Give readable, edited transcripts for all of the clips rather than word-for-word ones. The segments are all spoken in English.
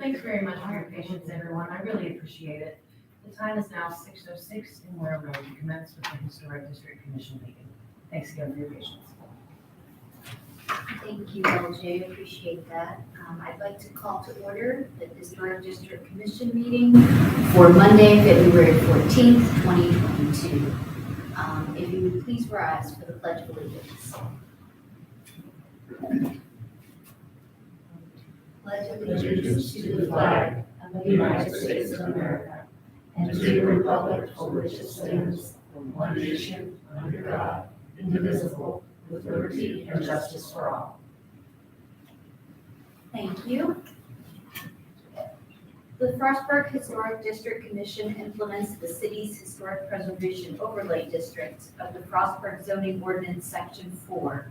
Thanks very much for your patience, everyone. I really appreciate it. The time is now 6:06 and we're ready to commence with the Historic District Commission meeting. Thanks again for your patience. Thank you, LJ. Appreciate that. I'd like to call to order the Historic District Commission meeting for Monday, February 14th, 2022. If you would please rise for the Pledge of Allegiance. Pledge allegiance to the flag of the United States of America and to the republic for which it stands, one nation, under God, indivisible, with liberty and justice for all. Thank you. The Frostburg Historic District Commission implements the city's historic preservation overlay district of the Frostburg zoning ordinance section 4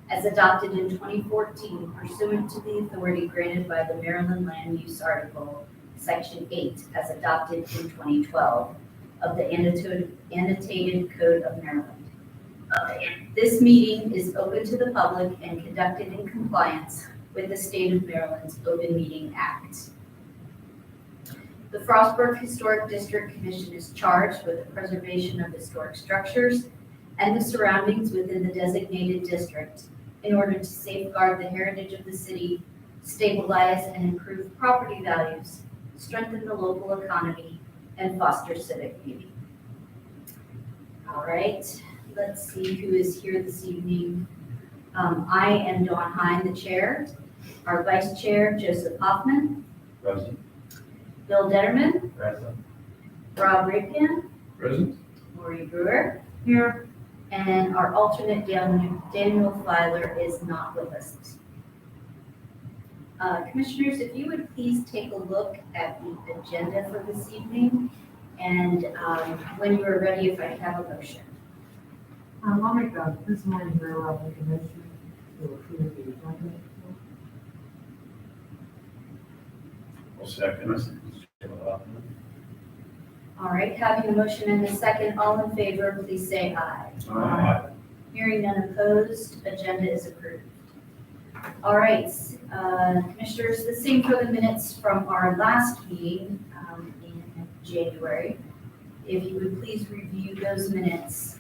as adopted in 2014 pursuant to the authority granted by the Maryland Land Use Article section 8 as adopted in 2012 of the annotated Code of Maryland. This meeting is open to the public and conducted in compliance with the State of Maryland's Open Meeting Act. The Frostburg Historic District Commission is charged with the preservation of historic structures and the surroundings within the designated district in order to safeguard the heritage of the city, stabilize and improve property values, strengthen the local economy, and foster civic beauty. All right. Let's see who is here this evening. I am Dawn Hine, the chair. Our vice chair, Joseph Hoffman. Present. Bill Detterman. Present. Rob Rapian. Present. Lori Brewer. Here. And our alternate, Daniel Filer, is not with us. Commissioners, if you would please take a look at the agenda for this evening, and when you are ready, if I could have a motion. I'll make this morning very well make a motion to approve the agenda. I'll second. All right, having a motion and a second, all in favor, please say aye. Aye. Hearing none opposed, agenda is approved. All right, Commissioners, the same for the minutes from our last meeting in January. If you would please review those minutes.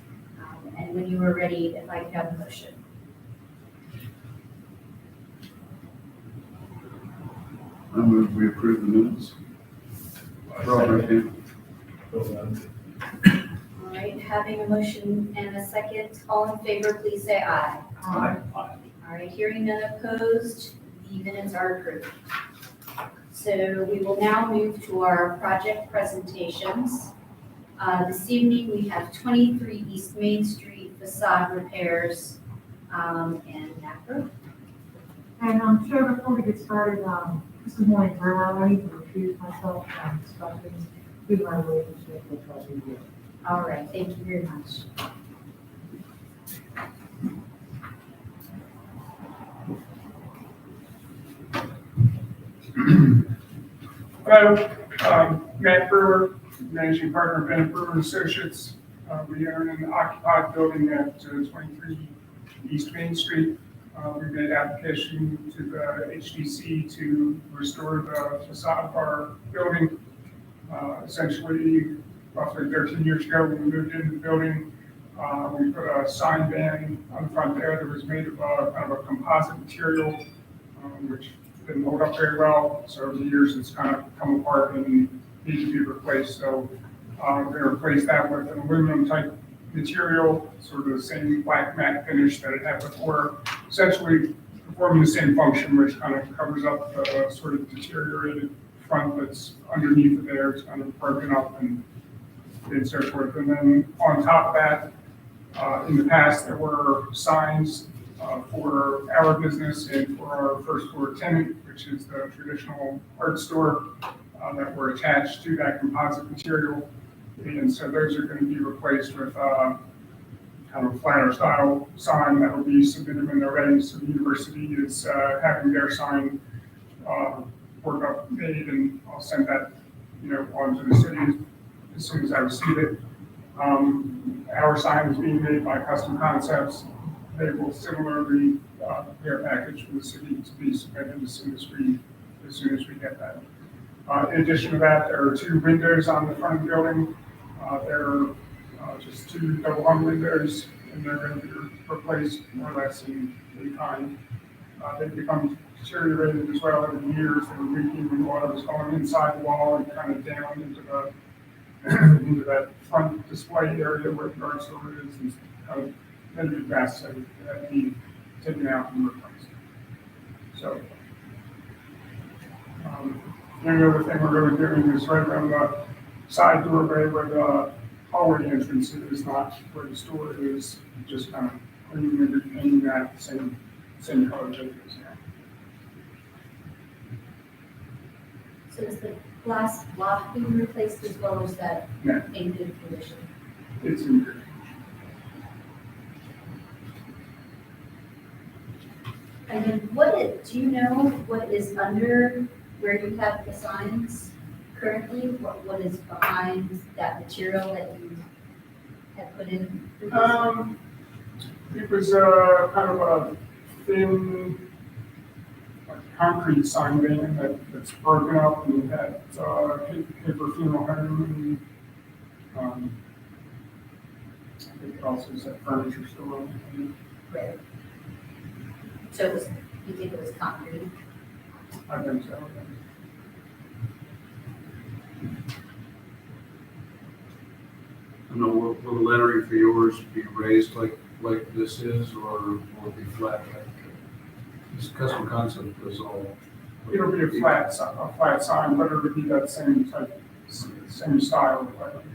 And when you are ready, if I could have a motion. I move we approve the minutes. All right, having a motion and a second, all in favor, please say aye. Aye. All right, hearing none opposed, the minutes are approved. So we will now move to our project presentations. This evening, we have 23 East Main Street Façade Repairs and Matt Brewer. And Chair, before we get started, this is morning Brewer. I need to recuse myself from discussing good relationship with what we do. All right, thank you very much. Hello, Matt Brewer, Managing Partner of Bennett Brewer Associates. We own an occupied building at 23 East Main Street. We made application to the HDC to restore the facade of our building. Essentially, roughly 13 years ago, when we moved into the building, we put a sign ban on the front there that was made of kind of a composite material, which didn't hold up very well. So over the years, it's kind of come apart and needs to be replaced. So we're going to replace that with an aluminum type material, sort of the same black matte finish that it had before, essentially performing the same function, which kind of covers up the sort of deteriorated front that's underneath it there. It's kind of broken up and so forth. And then on top of that, in the past, there were signs for our business and for our first floor tenant, which is the traditional art store, that were attached to that composite material. And so those are going to be replaced with kind of a flatter style sign that will be submitted when they're ready. So the university is having their sign work up made, and I'll send that, on to the city as soon as I receive it. Our sign is being made by Custom Concepts. They will similarly prepare a package for the city to be submitted as soon as we as soon as we get that. In addition to that, there are 2 windows on the front of the building. They're just 2 double hung windows, and they're going to be replaced more or less in kind. They've become deteriorated as well over the years. They were leaking when water was going inside the wall and kind of down into the into that front display area where the guard store is, and kind of made a big mess that had to be taken out and replaced. So, the only other thing we're really doing is right around the side doorway where the hallway entrance is, not where the store is, just kind of cleaning and repainting that same color that it is now. So is the glass block being replaced as well as that No. in good condition? It's in good. And then do you know what is under where you have the signs currently? What is behind that material that you have put in? It was kind of a thin, like, concrete sign van that's broken up and had paper funeral home, and I think it also said furniture store on Right. So it was, you think it was concrete? it. I think so. I don't know, will the lettering for yours be raised like this is, or will it be flat? This custom concept is all. It'll be a flat sign, but it'll be that same type, same style of lettering.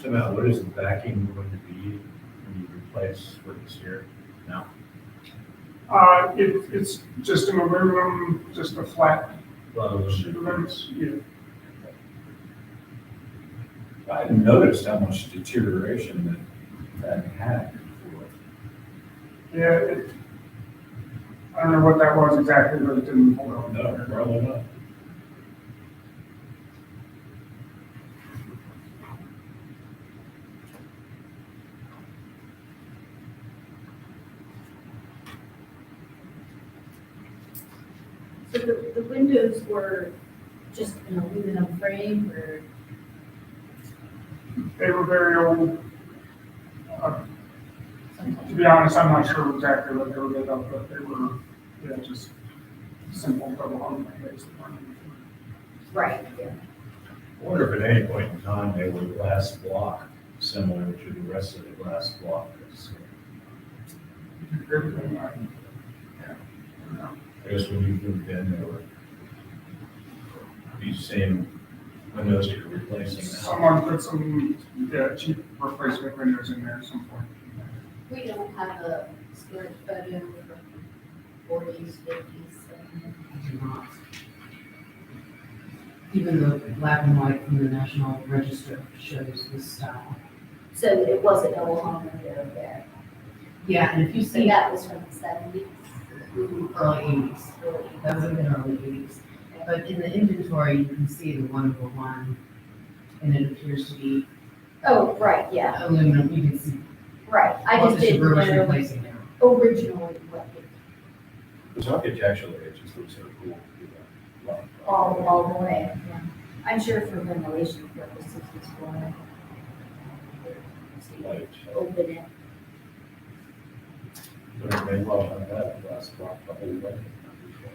So now, what is the backing going to be when you replace what is here now? It's just an aluminum, just a flat Well, sheet of aluminum. Yeah. I hadn't noticed how much deterioration that had before. Yeah, I don't know what that was exactly, but it didn't hold on. No, probably not. So the windows were just an aluminum frame or? They were very old. something? To be honest, I'm not sure exactly what they were made of, but they were, yeah, just simple double hung windows. Right, yeah. I wonder if at any point in time they were glass block, similar to the rest of the glass block. Everything, I guess when you moved in, there were these same windows that you're replacing now. someone put some, yeah, cheap replacement windows in there at some point. We don't have a storage photo from forties, fifties, Do not. Even the black and white from the National Register shows this style. so it was a double hung window there. Yeah, and if you So see that was from the seventies. early 80s, that would have been early 80s. But in the inventory, you can see the 1/1, and it appears to be Oh, right, yeah, aluminum. You can see right. I just didn't Brewer's know replacing it. originally what it, Because architecturally, it just looks so cool. all the way, yeah. I'm sure for ventilation purposes as well. So you open it. But it may well have that glass block the whole way.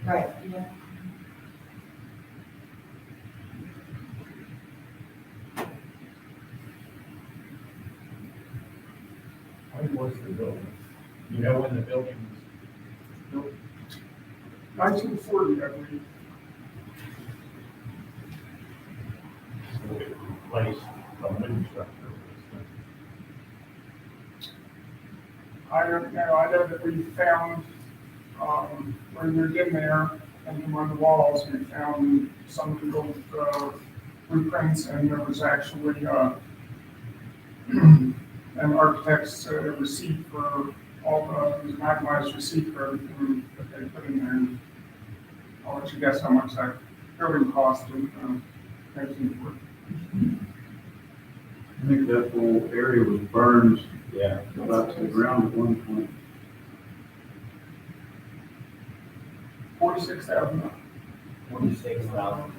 Right, yeah. When was the building? You know when the building was built? 1940, I believe. So it replaced the wooden structure. I don't know, I know that we found, when we were in there, and on the walls, we found some of the old blueprints, and there was actually, an architect's receipt for all the itemized receipt for everything that they put in there. And I'll let you guess how much that building cost and everything for it. I think that whole area was burned Yeah. about to the ground at one point. 46,000. 46,000.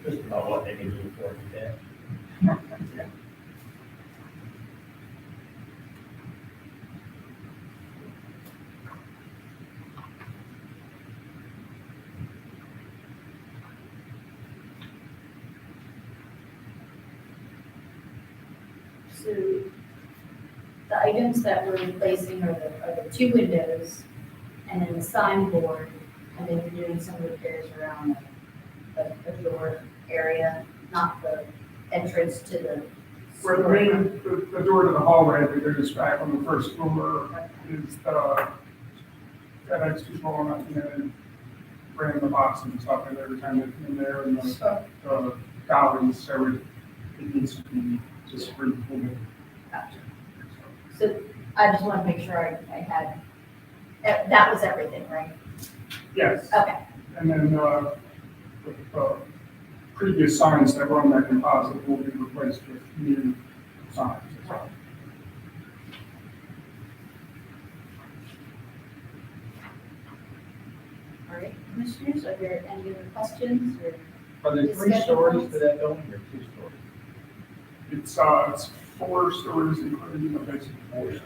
Just about what they can do for it today. So the items that we're replacing are the two windows and then the signboard, and then you're doing some repairs around the door area, not the entrance to the. Where the main, the door to the hallway that goes back on the first floor is the, FedEx people and then bring the boxes and stuff in every time they come in there and the galleries, so it needs to be just re-painted. Gotcha. So I just want to make sure I had, that was everything, right? Yes, Okay. and then, the previous signs that were on that composite will be replaced with new signs as well. All right, commissioners, are there any other questions or? Are there three Discussion stories points? to that building or two stories? It's 4 stories including the basement. 4 stories.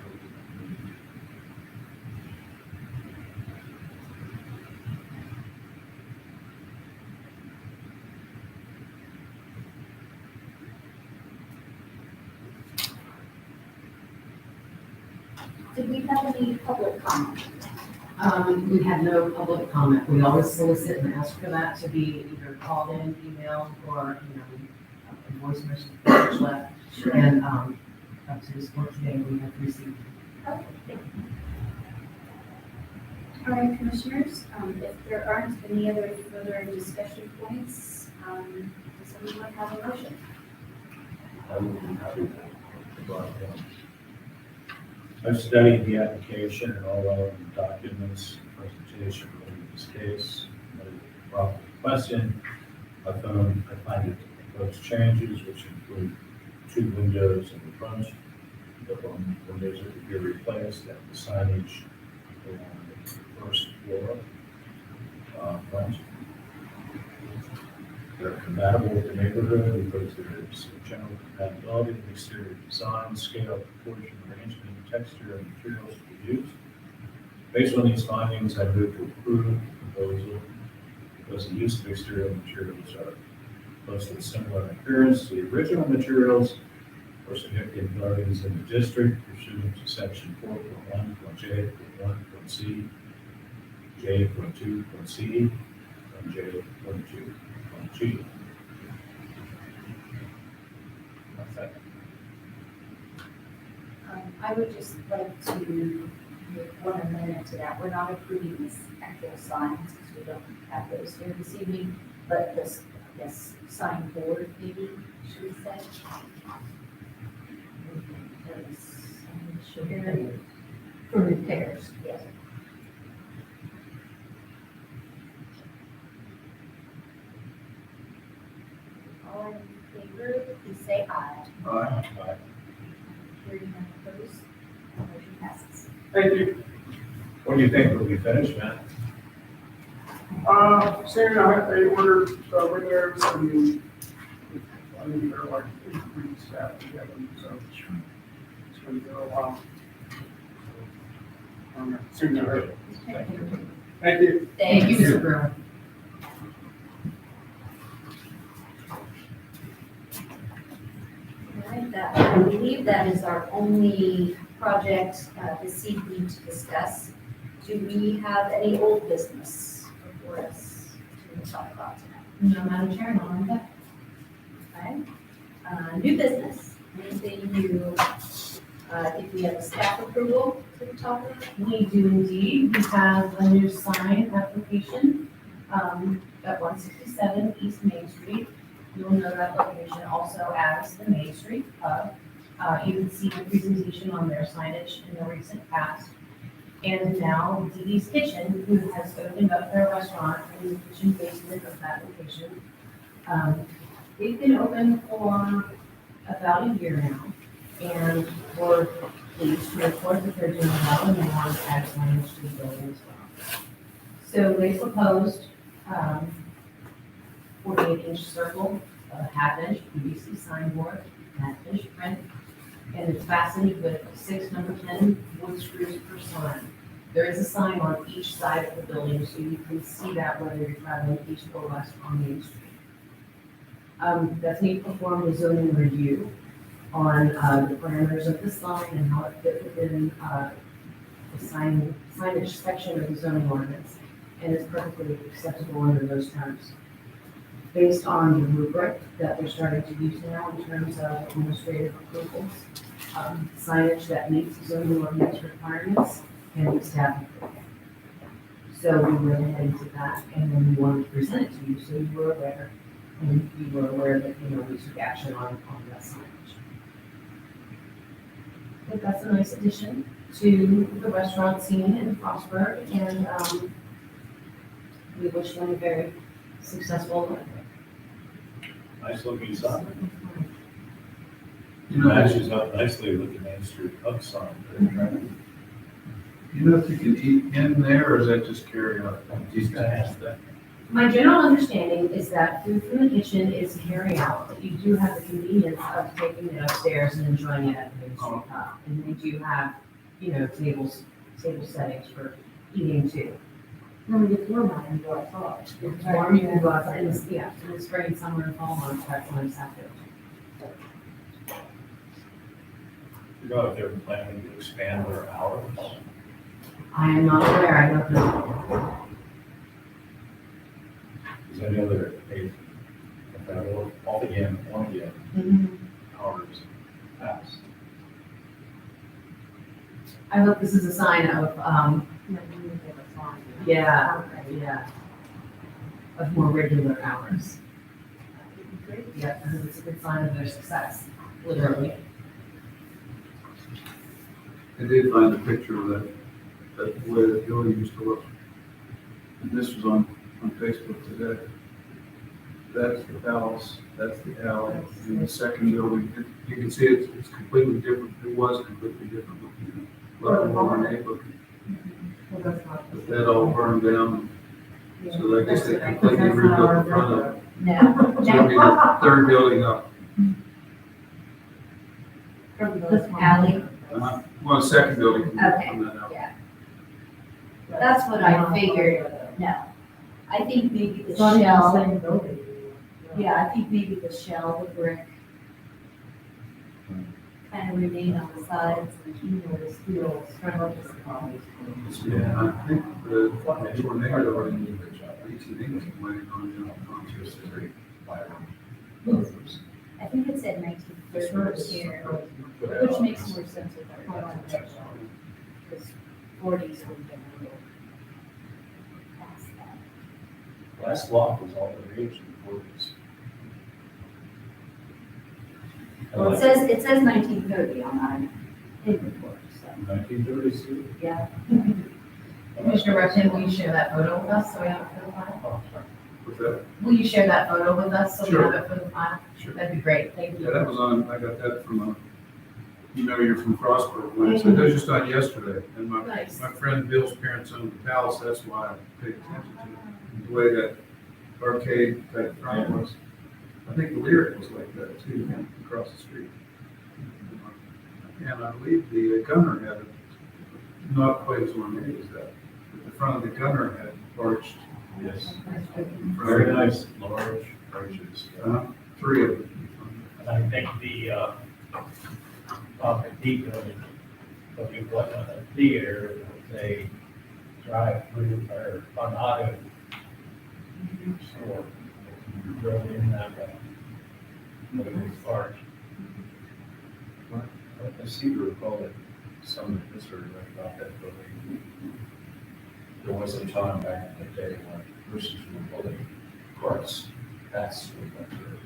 Did we have any public comment? We had no public comment. We always solicit and ask for that to be either called in, emailed, or, a voice message left. And, up to this point today, we have received. Okay, thank you. All right, commissioners, if there aren't any other further discussion points, does anyone have a motion? I would be happy to go on. I've studied the application and all relevant documents, presentation related to this case, the proper question. I find it proposed changes, which include 2 windows in the front. The windows are to be replaced and the signage along the first floor front. They're compatible with the neighborhood because there is general compatibility in exterior design, scale, proportion, arrangement, texture, and materials to be used. Based on these findings, I move to approve the proposal because the use of exterior materials are closely similar in appearance to the original materials for significant buildings in the district pursuant to section 4.1.J.1.C, J.2.C, and J.2.G. I would just like to make one amendment to that. We're not approving these actual signs because we don't have those here this evening, but this, sign board maybe, should we say? For repairs, yes. All in favor, please say aye. Hearing none opposed, motion passes. Thank you. What do you think will be finished, Matt? Soon they ordered the windows and I mean, they're like 8 weeks after together, so it's going to go a while. Soon to hurry. Thank you. Thank you, Thanks. Mr. Brewer. All right, I believe that is our only project this evening to discuss. Do we have any old business before us to talk about tonight? No, Madam Chair, no, I'm back. Okay. New business, anything new? I think we have a staff approval to talk about. We do indeed. We have a new sign application at 167 East Main Street. You'll know that location also as the Main Street Pub. You can see the presentation on their signage in the recent past. And now DeDi's Kitchen, who has opened up their restaurant in the kitchen basement of that location. They've been open for about a year now, and we're pleased to report that they're doing well and they want to add signage to the building as well. So they proposed 48-inch circle, a half-inch PVC signboard, half-inch print, and it's fastened with 6 number 10 wood screws per sign. There is a sign on each side of the building, so you can see that whether you're traveling east or west on Main Street. Bethany performed a zoning review on the parameters of the sign and how it fit within the signage section of the zoning ordinance, and it's perfectly acceptable under those terms. Based on the rubric that they're starting to use now in terms of administrative approvals, signage that meets the zoning ordinance requirements and the staff approval. So we went ahead and did that, and then we wanted to present it to you so you were aware, and you were aware that, you know, we took action on that signage. I think that's a nice addition to the restaurant scene in Frostburg, and we wish them a very successful. Nice looking sign. You know, Matches up nicely with the Main Street Pub sign. you know if you can eat in there, or is that just carry out? He's gonna ask that. My general understanding is that food from the kitchen is carry out, but you do have the convenience of taking it upstairs and enjoying it at the Main Street Pub. And they do have, you know, table settings for eating too. When we get warm out and go outside. It's warm, you can go outside, and yeah, in the spring, summer, and fall months, that's when it's active. You know, if they're planning to expand their hours. I am not aware, I don't know. Is any other, they, all again, one again, Mhm. hours passed. I hope this is a sign of, yeah, of more regular hours. Yeah, because it's a good sign of their success, literally. I did find a picture of that way that building used to look. And this was on Facebook today. That's the house, that's the alley, and the second building, you can see it's completely different, it was completely different looking, a lot more neighborhood. Well, that's not. But that all burned down, so I guess they completely rebuilt the front of it. No. So it'll be the third building up. This one. Alley. Well, the second building from Okay. that out. Yeah. That's what I figured. No. I think maybe the It's not even the shell, same building. yeah, I think maybe the shell, the brick, kind of remain on the sides. You know, the steel, kind of like this. Yeah, I think the tornado or the 18 went on onto the street. I think it said 1930s here, which makes more sense with our residential. Because 40s would have been a little past that. Last block was all the rage in the 40s. Well, it says 1930 on our inventory, so, 1930s. yeah. Commissioner Repton, will you share that photo with us so we have it for the file? What's that? Will you share that photo with us so we Sure. have it for the file? Sure. That'd be great, thank Yeah, you. that was on, I got that from you know, you're from Frostburg, right? So that was just on yesterday. And my Nice. friend Bill's parents owned the palace, that's why I paid attention to it. The way that arcade type front was. I think the lyric was like that too, across the street. And I believe the gunner had it, not quite as ornate as that, but the front of the gunner had arched. Yes. Very Very nice, large arches. Three of them. And I think the, depot, when you go on a theater, they drive through or on auto. Store, you drove in that way. But it was large. I seem to recall that some history about that building. There was a time back in the day when persons were building carts, that's what went through.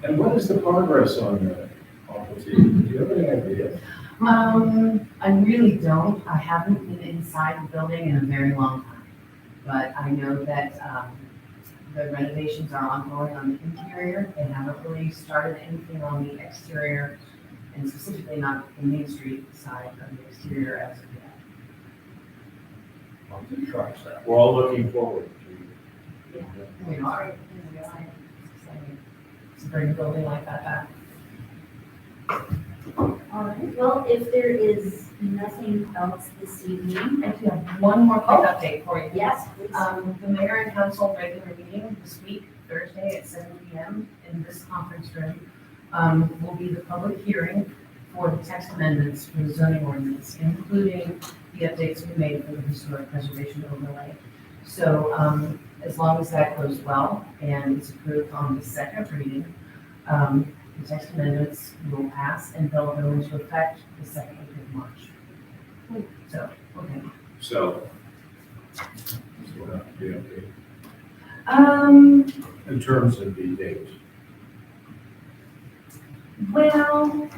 And what is the progress on the Aqua-T? Do you have any idea? I really don't. I haven't been inside the building in a very long time. But I know that, the renovations are ongoing on the interior. They haven't really started anything on the exterior, and specifically not the Main Street side of the exterior as of yet. On the trucks there. We're all looking forward to. We are. It's exciting. It's a great building like that back. All right, well, if there is nothing else this evening, I do have one more quick update for you. yes, please. The mayor and council regular meeting this week, Thursday at 7 PM in this conference room, will be the public hearing for the text amendments for the zoning ordinance, including the updates we made for the historic preservation overlay. So, as long as that goes well and it's approved on the second reading, the text amendments will pass and they'll go into effect the second week of March. So, okay. So. We'll have to be updated. In terms of the date. Well,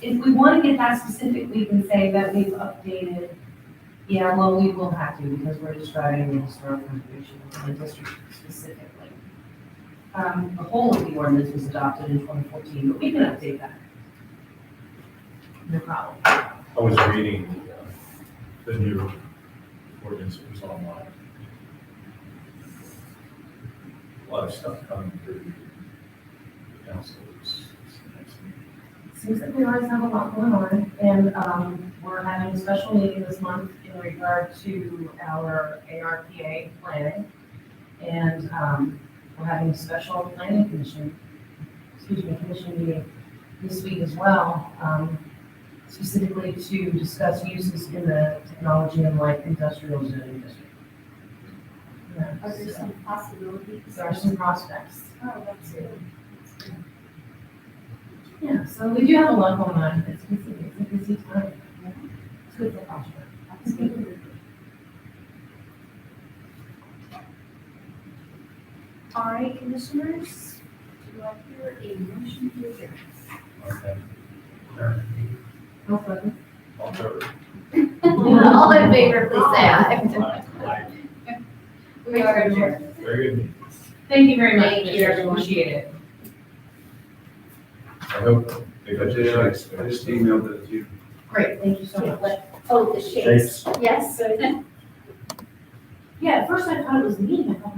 if we want to get that specific, we can say that we've updated. Yeah, well, we will have to because we're describing the historic preservation of the district specifically. The whole of the ordinance was adopted in 2014, but we can update that. No problem. I was reading the new ordinance that was online. A lot of stuff coming through the council this next meeting. Seems like we always have a lot going on, and we're having a special meeting this month in regard to our ARPA planning. And we're having a special planning commission meeting this week as well, specifically to discuss uses in the technology and light industrial zoning district. Yeah, Are there some possibilities? there are some prospects. Oh, that's good. Yeah, so we do have a lot going on. It's a busy time. It's good for Prosper. Absolutely. All right, commissioners, do I hear a motion to adjourn? Okay. Alter. All in favor, please say aye. Aye. We are adjourned. Very good. Thank you very much. Thank you, Commissioners. everyone. Appreciate it. I I hope. just emailed it to you. Great, thank you so much. Oh, the shakes. Shakes. Yes. Yeah, at first I thought it was me. I thought